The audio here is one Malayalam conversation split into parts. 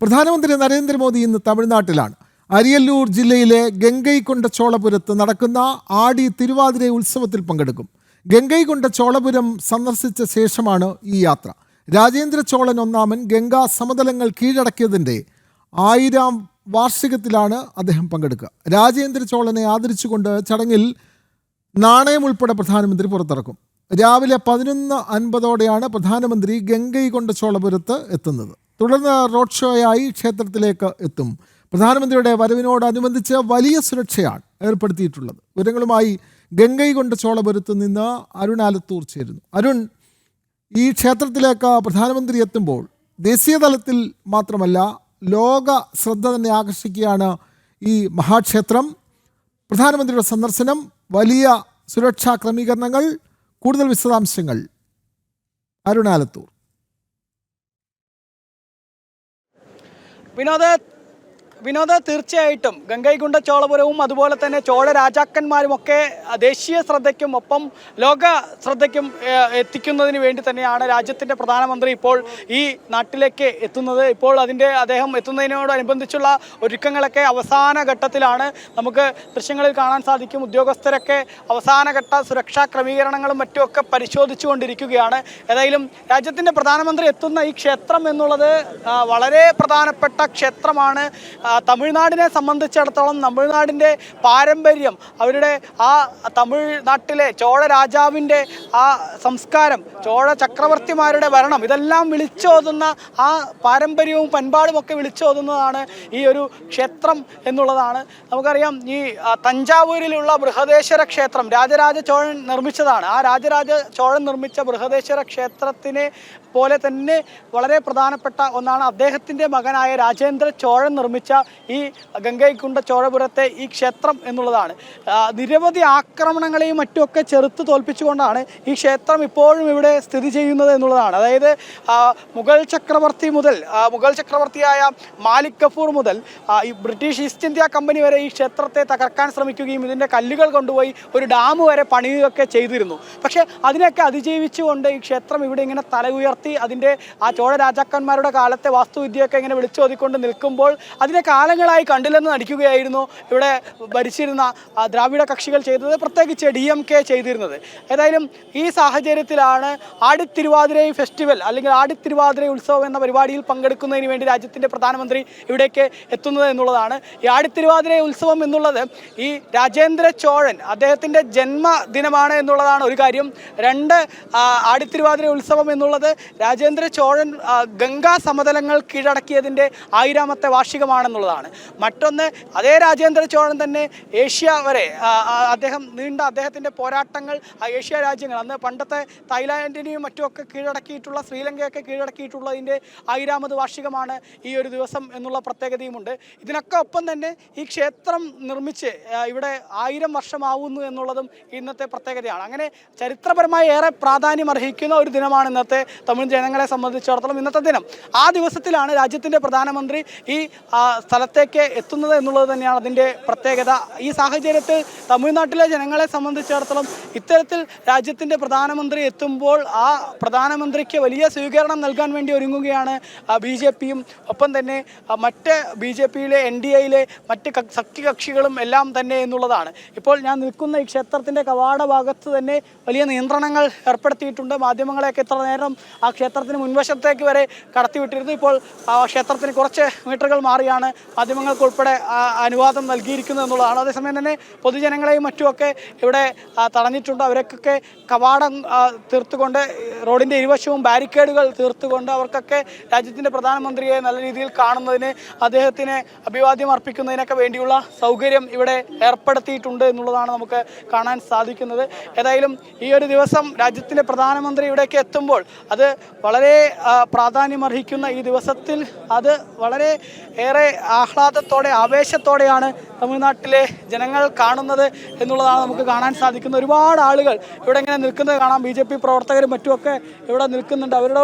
പ്രധാനമന്ത്രി നരേന്ദ്രമോദി ഇന്ന് തമിഴ്നാട്ടിലാണ്. അരിയല്ലൂർ ജില്ലയിലെ ഗംഗൈകൊണ്ട ചോളപുരത്ത് നടക്കുന്ന ആടി തിരുവാതിര ഉത്സവത്തിൽ പങ്കെടുക്കും. ഗംഗൈകൊണ്ട ചോളപുരം സന്ദർശിച്ച ശേഷമാണ് ഈ യാത്ര. രാജേന്ദ്ര ചോളൻ ഒന്നാമൻ ഗംഗാ സമതലങ്ങൾ കീഴടക്കിയതിൻ്റെ 1000ാം വാർഷികത്തിലാണ് അദ്ദേഹം പങ്കെടുക്കുക. രാജേന്ദ്ര ചോളനെ ആദരിച്ചുകൊണ്ട് ചടങ്ങിൽ നാണയം ഉൾപ്പെടെ പ്രധാനമന്ത്രി പുറത്തിറക്കും. രാവിലെ 11:50ഓടെയാണ് പ്രധാനമന്ത്രി ഗംഗൈകൊണ്ട ചോളപുരത്ത് എത്തുന്നത്. തുടർന്ന് റോഡ് ഷോയായി ക്ഷേത്രത്തിലേക്ക് എത്തും. പ്രധാനമന്ത്രിയുടെ വരവിനോടനുബന്ധിച്ച് വലിയ സുരക്ഷയാണ് ഏർപ്പെടുത്തിയിട്ടുള്ളത്. വിവരങ്ങളുമായി ഗംഗൈകൊണ്ട ചോളപുരത്ത് നിന്ന് അരുൺ ആലത്തൂർ ചേരുന്നു. അരുൺ, ഈ ക്ഷേത്രത്തിലേക്ക് പ്രധാനമന്ത്രി എത്തുമ്പോൾ ദേശീയ തലത്തിൽ മാത്രമല്ല ലോക ശ്രദ്ധ തന്നെ ആകർഷിക്കുകയാണ് ഈ മഹാക്ഷേത്രം. പ്രധാനമന്ത്രിയുടെ സന്ദർശനം, വലിയ സുരക്ഷാ ക്രമീകരണങ്ങൾ, കൂടുതൽ വിശദാംശങ്ങൾ അരുൺ ആലത്തൂർ. വിനോദ തീർച്ചയായിട്ടും ഗംഗൈകൊണ്ട ചോളപുരവും അതുപോലെ തന്നെ ചോള രാജാക്കന്മാരുമൊക്കെ ദേശീയ ശ്രദ്ധയ്ക്കും ഒപ്പം ലോക ശ്രദ്ധയ്ക്കും എത്തിക്കുന്നതിന് വേണ്ടി തന്നെയാണ് രാജ്യത്തിൻ്റെ പ്രധാനമന്ത്രി ഇപ്പോൾ ഈ നാട്ടിലേക്ക് എത്തുന്നത്. ഇപ്പോൾ അദ്ദേഹം എത്തുന്നതിനോടനുബന്ധിച്ചുള്ള ഒരുക്കങ്ങളൊക്കെ അവസാന ഘട്ടത്തിലാണ്. നമുക്ക് ദൃശ്യങ്ങളിൽ കാണാൻ സാധിക്കും. ഉദ്യോഗസ്ഥരൊക്കെ അവസാനഘട്ട സുരക്ഷാ ക്രമീകരണങ്ങളും മറ്റുമൊക്കെ പരിശോധിച്ചു കൊണ്ടിരിക്കുകയാണ്. ഏതായാലും രാജ്യത്തിൻ്റെ പ്രധാനമന്ത്രി എത്തുന്ന ഈ ക്ഷേത്രം എന്നുള്ളത് വളരെ പ്രധാനപ്പെട്ട ക്ഷേത്രമാണ്. തമിഴ്നാടിനെ സംബന്ധിച്ചിടത്തോളം തമിഴ്നാടിൻ്റെ പാരമ്പര്യം, അവരുടെ ആ തമിഴ്നാട്ടിലെ ചോള രാജാവിൻ്റെ ആ സംസ്കാരം, ചോള ചക്രവർത്തിമാരുടെ ഭരണം, ഇതെല്ലാം വിളിച്ചോതുന്ന ആ പാരമ്പര്യവും പண்பாടുമൊക്കെ വിളിച്ചോതുന്നതാണ് ഈ ഒരു ക്ഷേത്രം എന്നുള്ളതാണ്. നമുക്കറിയാം, ഈ തഞ്ചാവൂരിലുള്ള ബൃഹദേശ്വര ക്ഷേത്രം രാജരാജ ചോഴൻ നിർമ്മിച്ചതാണ്. ആ രാജരാജ ചോഴൻ നിർമ്മിച്ച ബൃഹദേശ്വര ക്ഷേത്രത്തിനെ പോലെ തന്നെ വളരെ പ്രധാനപ്പെട്ട ഒന്നാണ് അദ്ദേഹത്തിൻ്റെ മകനായ രാജേന്ദ്ര ചോഴൻ നിർമ്മിച്ച ഈ ഗംഗൈകൊണ്ട ചോളപുരത്തെ ഈ ക്ഷേത്രം എന്നുള്ളതാണ്. നിരവധി ആക്രമണങ്ങളെയും മറ്റുമൊക്കെ ചെറുത്ത് തോൽപ്പിച്ചുകൊണ്ടാണ് ഈ ക്ഷേത്രം ഇപ്പോഴും ഇവിടെ സ്ഥിതി ചെയ്യുന്നത് എന്നുള്ളതാണ്. അതായത് മുഗൾ ചക്രവർത്തിയായ മാലിക് കഫൂർ മുതൽ ഈ ബ്രിട്ടീഷ് ഈസ്റ്റ് ഇന്ത്യ കമ്പനി വരെ ഈ ക്ഷേത്രത്തെ തകർക്കാൻ ശ്രമിക്കുകയും ഇതിൻ്റെ കല്ലുകൾ കൊണ്ടുപോയി ഒരു ഡാം വരെ പണിയുകയൊക്കെ ചെയ്തിരുന്നു. പക്ഷേ അതിനെയൊക്കെ അതിജീവിച്ചുകൊണ്ട് ഈ ക്ഷേത്രം ഇവിടെ ഇങ്ങനെ തല ഉയർത്തി അതിൻ്റെ ആ ചോള രാജാക്കന്മാരുടെ കാലത്തെ വാസ്തുവിദ്യയൊക്കെ ഇങ്ങനെ വിളിച്ചോതിക്കൊണ്ട് നിൽക്കുമ്പോൾ അതിനെ കാലങ്ങളായി കണ്ടില്ലെന്ന് നടിക്കുകയായിരുന്നു ഇവിടെ ഭരിച്ചിരുന്ന ദ്രാവിഡ കക്ഷികൾ ചെയ്തത്, പ്രത്യേകിച്ച് DMK ചെയ്തിരുന്നത്. ഏതായാലും ഈ സാഹചര്യത്തിലാണ് ആടിത്തിരുവാതിര ഫെസ്റ്റിവൽ അല്ലെങ്കിൽ ആടിത്തിരുവാതിര ഉത്സവം എന്ന പരിപാടിയിൽ പങ്കെടുക്കുന്നതിന് വേണ്ടി രാജ്യത്തിൻ്റെ പ്രധാനമന്ത്രി ഇവിടേക്ക് എത്തുന്നത് എന്നുള്ളതാണ്. ഈ ആടിത്തിരുവാതിര ഉത്സവം എന്നുള്ളത് ഈ രാജേന്ദ്ര ചോഴൻ അദ്ദേഹത്തിൻ്റെ ജന്മദിനമാണ് എന്നുള്ളതാണ് ഒരു കാര്യം. രണ്ട്, ആടിത്തിരുവാതിര ഉത്സവം എന്നുള്ളത് രാജേന്ദ്ര ചോഴൻ ഗംഗാ സമതലങ്ങൾ കീഴടക്കിയതിൻ്റെ 1000ാമത്തെ വാർഷികമാണെന്നുള്ളതാണ്. മറ്റൊന്ന്, അതേ രാജേന്ദ്ര ചോഴൻ തന്നെ ഏഷ്യ വരെ അദ്ദേഹത്തിൻ്റെ പോരാട്ടങ്ങൾ ഏഷ്യ രാജ്യങ്ങൾ, അന്ന് പണ്ടത്തെ തായ്ലാൻഡിനെയും മറ്റുമൊക്കെ കീഴടക്കിയിട്ടുള്ള, ശ്രീലങ്കയൊക്കെ കീഴടക്കിയിട്ടുള്ളതിൻ്റെ 1000ാമത് വാർഷികമാണ് ഈ ഒരു ദിവസം എന്നുള്ള പ്രത്യേകതയുമുണ്ട്. ഇതിനൊക്കെ ഒപ്പം തന്നെ ഈ ക്ഷേത്രം നിർമ്മിച്ച് ഇവിടെ 1000 വർഷമാവുന്നു എന്നുള്ളതും ഇന്നത്തെ പ്രത്യേകതയാണ്. അങ്ങനെ ചരിത്രപരമായി ഏറെ പ്രാധാന്യം അർഹിക്കുന്ന ഒരു ദിനമാണ് ഇന്നത്തെ തമിഴ് ജനങ്ങളെ സംബന്ധിച്ചിടത്തോളം ഇന്നത്തെ ദിനം. ആ ദിവസത്തിലാണ് രാജ്യത്തിൻ്റെ പ്രധാനമന്ത്രി ഈ സ്ഥലത്തേക്ക് എത്തുന്നത് എന്നുള്ളത് തന്നെയാണ് അതിൻ്റെ പ്രത്യേകത. ഈ സാഹചര്യത്തിൽ തമിഴ്നാട്ടിലെ ജനങ്ങളെ സംബന്ധിച്ചിടത്തോളം ഇത്തരത്തിൽ രാജ്യത്തിൻ്റെ പ്രധാനമന്ത്രി എത്തുമ്പോൾ ആ പ്രധാനമന്ത്രിക്ക് വലിയ സ്വീകരണം നൽകാൻ വേണ്ടി ഒരുങ്ങുകയാണ് BJPയും ഒപ്പം തന്നെ മറ്റ് BJPയിലെ NDAയിലെ മറ്റ് സഖ്യകക്ഷികളും എല്ലാം തന്നെ എന്നുള്ളതാണ്. ഇപ്പോൾ ഞാൻ നിൽക്കുന്ന ഈ ക്ഷേത്രത്തിൻ്റെ കവാട ഭാഗത്ത് തന്നെ വലിയ നിയന്ത്രണങ്ങൾ ഏർപ്പെടുത്തിയിട്ടുണ്ട്. മാധ്യമങ്ങളെയൊക്കെ ഇത്ര നേരം ആ ക്ഷേത്രത്തിന് മുൻവശത്തേക്ക് വരെ കടത്തിവിട്ടിരുന്നു. ഇപ്പോൾ ക്ഷേത്രത്തിന് കുറച്ച് മീറ്ററുകൾ മാറിയാണ് മാധ്യമങ്ങൾക്ക് ഉൾപ്പെടെ അനുവാദം നൽകിയിരിക്കുന്നത് എന്നുള്ളതാണ്. അതേസമയം തന്നെ പൊതുജനങ്ങളെയും മറ്റുമൊക്കെ ഇവിടെ തടഞ്ഞിട്ടുണ്ട്. അവരൊക്കെ കവാടം തീർത്തുകൊണ്ട് റോഡിൻ്റെ ഇരുവശവും ബാരിക്കേഡുകൾ തീർത്തുകൊണ്ട് അവർക്കൊക്കെ രാജ്യത്തിൻ്റെ പ്രധാനമന്ത്രിയെ നല്ല രീതിയിൽ കാണുന്നതിന്, അദ്ദേഹത്തിന് അഭിവാദ്യം അർപ്പിക്കുന്നതിനൊക്കെ വേണ്ടിയുള്ള സൗകര്യം ഇവിടെ ഏർപ്പെടുത്തിയിട്ടുണ്ട് എന്നുള്ളതാണ് നമുക്ക് കാണാൻ സാധിക്കുന്നത്. ഏതായാലും ഈ ഒരു ദിവസം രാജ്യത്തിൻ്റെ പ്രധാനമന്ത്രി ഇവിടേക്ക് എത്തുമ്പോൾ അത് വളരെ പ്രാധാന്യമർഹിക്കുന്ന ഈ ദിവസത്തിൽ അത് വളരെ ഏറെ ആഹ്ലാദത്തോടെ ആവേശത്തോടെയാണ് തമിഴ്നാട്ടിലെ ജനങ്ങൾ കാണുന്നത് എന്നുള്ളതാണ് നമുക്ക് കാണാൻ സാധിക്കുന്നത്. ഒരുപാട് ആളുകൾ ഇവിടെ ഇങ്ങനെ നിൽക്കുന്നത് കാണാം. BJP പ്രവർത്തകരും മറ്റുമൊക്കെ ഇവിടെ നിൽക്കുന്നുണ്ട്.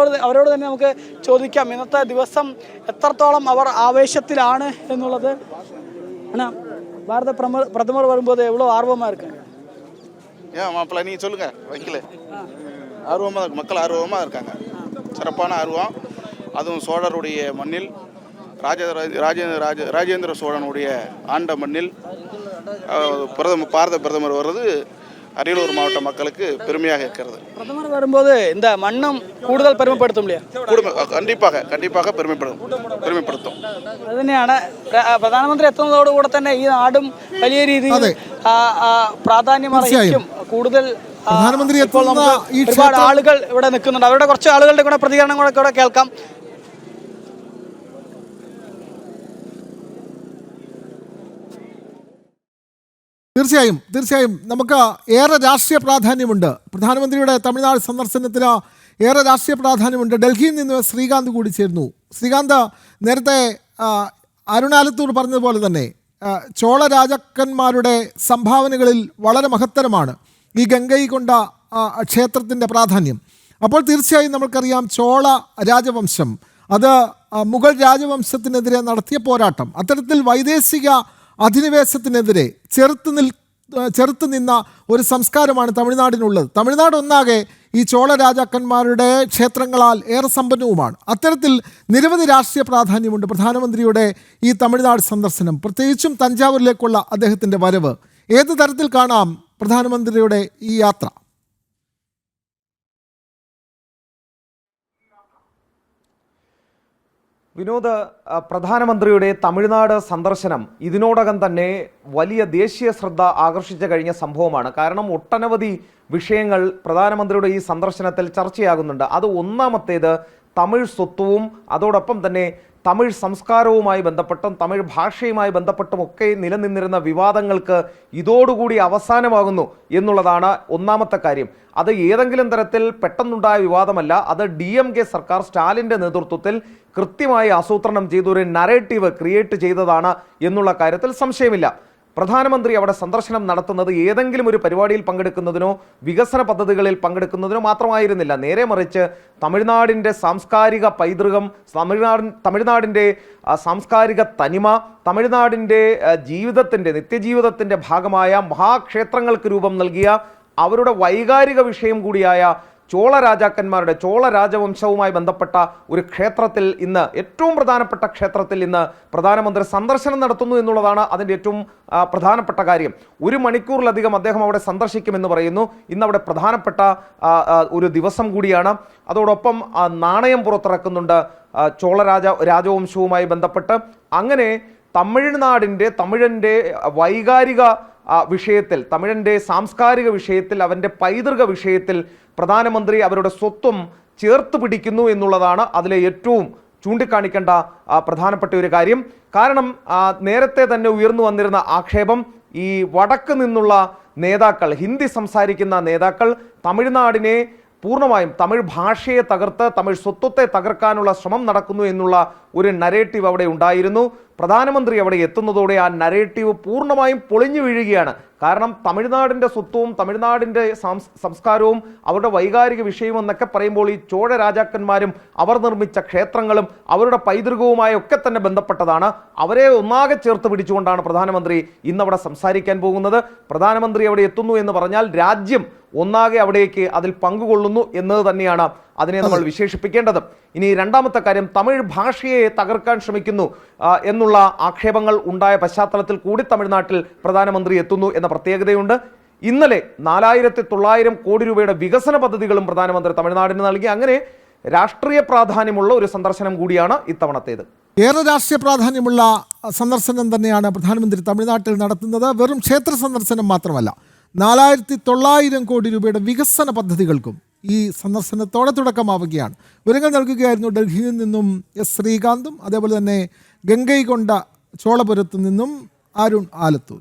അവരോട് തന്നെ നമുക്ക് ചോദിക്കാം ഇന്നത്തെ ദിവസം എത്രത്തോളം അവർ ആവേശത്തിലാണ് എന്നുള്ളത്. பாரத பிரதமர் வரும்போது எவ்வளோ ஆர்வமாக இருக்காங்க? ஏன் மாப்பிள்ள நீங்கள் சொல்லுங்கள் வைக்கல. ஆர்வமாக மக்கள் ஆர்வமாக இருக்காங்க. சிறப்பான ஆர்வம். அதுவும் சோழருடைய மண்ணில் ராஜேந்திர சோழனுடைய ஆண்ட மண்ணில் பாரத பிரதமர் வர்றது அரியலூர் மாவட்ட மக்களுக்கு பெருமையாக இருக்கிறது. பிரதமர் வரும்போது இந்த மன்னம் கூடுதல் பெருமைப்படுத்தும் இல்லையா? കണ്ടിപ്പാക പെരുമപ്പെടുത്തും. അത് തന്നെയാണ് പ്രധാനമന്ത്രി എത്തുന്നതോടുകൂടെ തന്നെ ഈ നാടും വലിയ രീതിയിൽ പ്രാധാന്യം അർഹിക്കും. കൂടുതൽ പ്രധാനമന്ത്രി ഒരുപാട് ആളുകൾ ഇവിടെ നിൽക്കുന്നുണ്ട്. അവരുടെ കുറച്ച് ആളുകളുടെ കൂടെ പ്രതികരണങ്ങളൊക്കെ ഇവിടെ കേൾക്കാം. തീർച്ചയായും നമുക്ക് ഏറെ രാഷ്ട്രീയ പ്രാധാന്യമുണ്ട്. പ്രധാനമന്ത്രിയുടെ തമിഴ്നാട് സന്ദർശനത്തിന് ഏറെ രാഷ്ട്രീയ പ്രാധാന്യമുണ്ട്. ഡൽഹിയിൽ നിന്ന് ശ്രീകാന്ത് കൂടി ചേരുന്നു. ശ്രീകാന്ത്, നേരത്തെ അരുണാലത്തൂർ പറഞ്ഞതുപോലെ തന്നെ ചോള രാജാക്കന്മാരുടെ സംഭാവനകളിൽ വളരെ മഹത്തരമാണ് ഈ ഗംഗൈകൊണ്ട ക്ഷേത്രത്തിൻ്റെ പ്രാധാന്യം. അപ്പോൾ തീർച്ചയായും നമുക്കറിയാം ചോള രാജവംശം അത് മുഗൾ രാജവംശത്തിനെതിരെ നടത്തിയ പോരാട്ടം, അത്തരത്തിൽ വൈദേശിക അധിനിവേശത്തിനെതിരെ ചെറുത്ത് നിന്ന ഒരു സംസ്കാരമാണ് തമിഴ്നാടിനുള്ളത്. തമിഴ്നാട് ഒന്നാകെ ഈ ചോള രാജാക്കന്മാരുടെ ക്ഷേത്രങ്ങളാൽ ഏറെ സമ്പന്നവുമാണ്. അത്തരത്തിൽ നിരവധി രാഷ്ട്രീയ പ്രാധാന്യമുണ്ട് പ്രധാനമന്ത്രിയുടെ ഈ തമിഴ്നാട് സന്ദർശനം, പ്രത്യേകിച്ചും തഞ്ചാവൂരിലേക്കുള്ള അദ്ദേഹത്തിൻ്റെ വരവ്. ഏത് തരത്തിൽ കാണാം പ്രധാനമന്ത്രിയുടെ ഈ യാത്ര? വിനോദ്, പ്രധാനമന്ത്രിയുടെ തമിഴ്നാട് സന്ദർശനം ഇതിനോടകം തന്നെ വലിയ ദേശീയ ശ്രദ്ധ ആകർഷിച്ചു കഴിഞ്ഞ സംഭവമാണ്. കാരണം ഒട്ടനവധി വിഷയങ്ങൾ പ്രധാനമന്ത്രിയുടെ ഈ സന്ദർശനത്തിൽ ചർച്ചയാകുന്നുണ്ട്. അത് ഒന്നാമത്തേത് തമിഴ് സ്വത്വവും അതോടൊപ്പം തന്നെ തമിഴ് സംസ്കാരവുമായി ബന്ധപ്പെട്ടും തമിഴ് ഭാഷയുമായി ബന്ധപ്പെട്ടുമൊക്കെ നിലനിന്നിരുന്ന വിവാദങ്ങൾക്ക് ഇതോടുകൂടി അവസാനമാകുന്നു എന്നുള്ളതാണ് ഒന്നാമത്തെ കാര്യം. അത് ഏതെങ്കിലും തരത്തിൽ പെട്ടെന്നുണ്ടായ വിവാദമല്ല. അത് DMK സർക്കാർ സ്റ്റാലിൻ്റെ നേതൃത്വത്തിൽ കൃത്യമായി ആസൂത്രണം ചെയ്ത ഒരു നരേറ്റീവ് ക്രിയേറ്റ് ചെയ്തതാണ് എന്നുള്ള കാര്യത്തിൽ സംശയമില്ല. പ്രധാനമന്ത്രി അവിടെ സന്ദർശനം നടത്തുന്നത് ഏതെങ്കിലും ഒരു പരിപാടിയിൽ പങ്കെടുക്കുന്നതിനോ വികസന പദ്ധതികളിൽ പങ്കെടുക്കുന്നതിനോ മാത്രമായിരുന്നില്ല. നേരെ മറിച്ച് തമിഴ്നാടിൻ്റെ സാംസ്കാരിക പൈതൃകം, തമിഴ്നാടിൻ്റെ സാംസ്കാരിക തനിമ, തമിഴ്നാടിൻ്റെ നിത്യജീവിതത്തിൻ്റെ ഭാഗമായ മഹാക്ഷേത്രങ്ങൾക്ക് രൂപം നൽകിയ അവരുടെ വൈകാരിക വിഷയം കൂടിയായ ചോള രാജവംശവുമായി ബന്ധപ്പെട്ട ഒരു ക്ഷേത്രത്തിൽ ഇന്ന്, ഏറ്റവും പ്രധാനപ്പെട്ട ക്ഷേത്രത്തിൽ ഇന്ന് പ്രധാനമന്ത്രി സന്ദർശനം നടത്തുന്നു എന്നുള്ളതാണ് അതിൻ്റെ ഏറ്റവും പ്രധാനപ്പെട്ട കാര്യം. 1 മണിക്കൂറിലധികം അദ്ദേഹം അവിടെ സന്ദർശിക്കുമെന്ന് പറയുന്നു. ഇന്ന് അവിടെ പ്രധാനപ്പെട്ട ഒരു ദിവസം കൂടിയാണ്. അതോടൊപ്പം നാണയം പുറത്തിറക്കുന്നുണ്ട് ചോള രാജവംശവുമായി ബന്ധപ്പെട്ട്. അങ്ങനെ തമിഴൻ്റെ വൈകാരിക വിഷയത്തിൽ, തമിഴൻ്റെ സാംസ്കാരിക വിഷയത്തിൽ, അവൻ്റെ പൈതൃക വിഷയത്തിൽ പ്രധാനമന്ത്രി അവരുടെ സ്വത്വം ചേർത്ത് പിടിക്കുന്നു എന്നുള്ളതാണ് അതിലെ ഏറ്റവും ചൂണ്ടിക്കാണിക്കേണ്ട പ്രധാനപ്പെട്ട ഒരു കാര്യം. കാരണം നേരത്തെ തന്നെ ഉയർന്നു വന്നിരുന്ന ആക്ഷേപം, ഈ വടക്ക് നിന്നുള്ള നേതാക്കൾ, ഹിന്ദി സംസാരിക്കുന്ന നേതാക്കൾ തമിഴ്നാടിനെ പൂർണ്ണമായും തമിഴ് ഭാഷയെ തകർത്ത് തമിഴ് സ്വത്വത്തെ തകർക്കാനുള്ള ശ്രമം നടക്കുന്നു എന്നുള്ള ഒരു നരേറ്റീവ് അവിടെ ഉണ്ടായിരുന്നു. പ്രധാനമന്ത്രി അവിടെ എത്തുന്നതോടെ ആ നരേറ്റീവ് പൂർണ്ണമായും പൊളിഞ്ഞു വീഴുകയാണ്. കാരണം തമിഴ്നാടിൻ്റെ സ്വത്വവും തമിഴ്നാടിൻ്റെ സംസ്കാരവും അവരുടെ വൈകാരിക വിഷയവും എന്നൊക്കെ പറയുമ്പോൾ ഈ ചോഴ രാജാക്കന്മാരും അവർ നിർമ്മിച്ച ക്ഷേത്രങ്ങളും അവരുടെ പൈതൃകവുമായി ഒക്കെ തന്നെ ബന്ധപ്പെട്ടതാണ്. അവരെ ഒന്നാകെ ചേർത്ത് പിടിച്ചുകൊണ്ടാണ് പ്രധാനമന്ത്രി ഇന്നവിടെ സംസാരിക്കാൻ പോകുന്നത്. പ്രധാനമന്ത്രി അവിടെ എത്തുന്നു എന്ന് പറഞ്ഞാൽ രാജ്യം ഒന്നാകെ അവിടേക്ക് അതിൽ പങ്കുകൊള്ളുന്നു എന്നത് തന്നെയാണ് അതിനെ നമ്മൾ വിശേഷിപ്പിക്കേണ്ടത്. ഇനി രണ്ടാമത്തെ കാര്യം, തമിഴ് ഭാഷയെ തകർക്കാൻ ശ്രമിക്കുന്നു എന്നുള്ള ആക്ഷേപങ്ങൾ ഉണ്ടായ പശ്ചാത്തലത്തിൽ കൂടി തമിഴ്നാട്ടിൽ പ്രധാനമന്ത്രി എത്തുന്നു എന്ന പ്രത്യേകതയുണ്ട്. ഇന്നലെ 4900 കോടി രൂപയുടെ വികസന പദ്ധതികളും പ്രധാനമന്ത്രി തമിഴ്നാടിന് നൽകി. അങ്ങനെ രാഷ്ട്രീയ പ്രാധാന്യമുള്ള ഒരു സന്ദർശനം കൂടിയാണ് ഇത്തവണത്തേത്. ഏറെ രാഷ്ട്രീയ പ്രാധാന്യമുള്ള സന്ദർശനം തന്നെയാണ് പ്രധാനമന്ത്രി തമിഴ്നാട്ടിൽ നടത്തുന്നത്. വെറും ക്ഷേത്ര സന്ദർശനം മാത്രമല്ല, 4900 കോടി രൂപയുടെ വികസന പദ്ധതികൾക്കും ഈ സന്ദർശനത്തോടെ തുടക്കമാവുകയാണ്. വിവരങ്ങൾ നൽകുകയായിരുന്നു ഡൽഹിയിൽ നിന്നും ശ്രീകാന്തും അതേപോലെ തന്നെ ഗംഗൈകൊണ്ട ചോളപുരത്തു നിന്നും അരുൺ ആലത്തൂർ.